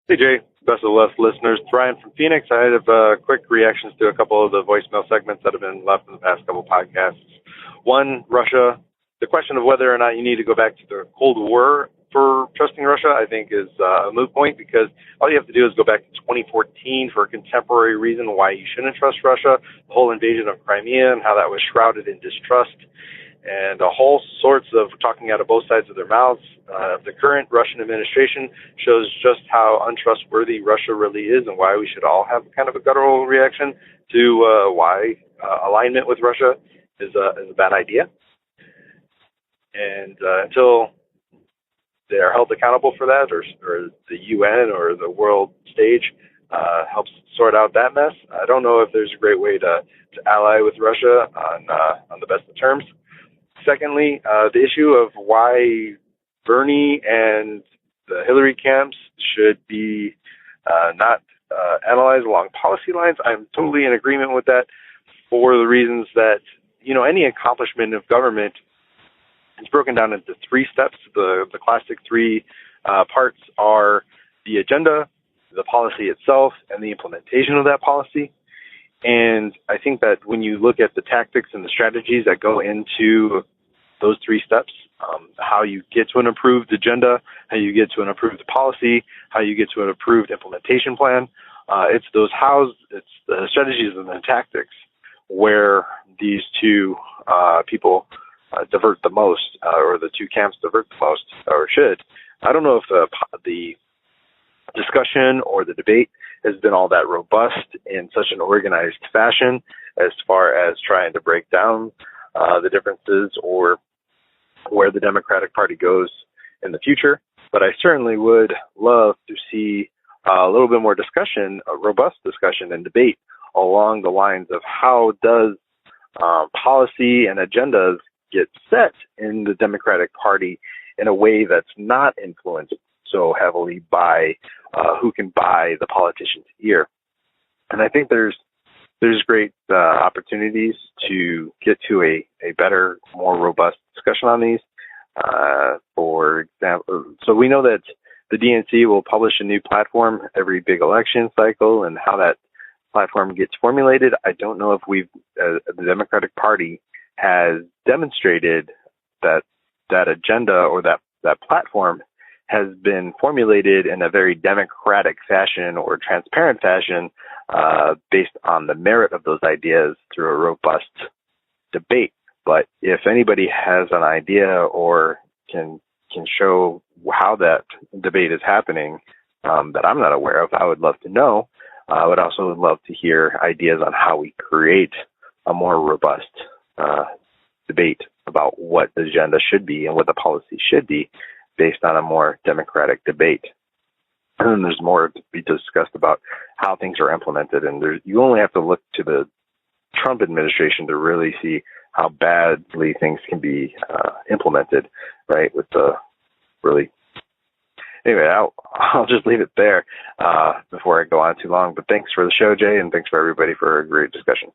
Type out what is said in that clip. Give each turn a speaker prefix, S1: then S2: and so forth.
S1: Hey Jay, best of luck listeners. It's Ryan from Phoenix. I have quick reactions to a couple of the voicemail segments that have been left in the past couple podcasts. One, Russia. The question of whether or not you need to go back to the Cold War for trusting Russia, I think, is a moot point because all you have to do is go back to 2014 for a contemporary reason why you shouldn't trust Russia, the whole invasion of Crimea and how that was shrouded in distrust and a whole sorts of talking out of both sides of their mouths. The current Russian administration shows just how untrustworthy Russia really is and why we should all have kind of a guttural reaction to why alignment with Russia is a bad idea. And until they are held accountable for that, or the UN or the world stage helps sort out that mess, I don't know if there's a great way to ally with Russia on the best of terms. Secondly, the issue of why Bernie and the Hillary camps should be not analyzed along policy lines. I'm totally in agreement with that for the reasons that, any accomplishment of government is broken down into three steps. The classic three parts are the agenda, the policy itself, and the implementation of that policy. And I think that when you look at the tactics and the strategies that go into those three steps, how you get to an approved agenda, how you get to an approved policy, how you get to an approved implementation plan, it's the strategies and the tactics where these two people divert the most, or the two camps divert the most, or should. I don't know if the discussion or the debate has been all that robust in such an organized fashion as far as trying to break down the differences or where the Democratic Party goes in the future. But I certainly would love to see a little bit more discussion, a robust discussion and debate along the lines of how does policy and agendas get set in the Democratic Party in a way that's not influenced so heavily by who can buy the politician's ear. And I think there's great opportunities to get to a better, more robust discussion on these. For example, so we know that the DNC will publish a new platform every big election cycle, and how that platform gets formulated, I don't know if the Democratic Party has demonstrated that agenda or that platform has been formulated in a very democratic fashion or transparent fashion based on the merit of those ideas through a robust debate. But if anybody has an idea or can show how that debate is happening that I'm not aware of, I would love to know. I would also love to hear ideas on how we create a more robust debate about what the agenda should be and what the policy should be based on a more democratic debate. And then there's more to be discussed about how things are implemented. And you only have to look to the Trump administration to really see how badly things can be implemented, right? Anyway, I'll just leave it there before I go on too long. But thanks for the show, Jay, and thanks for everybody for a great discussion.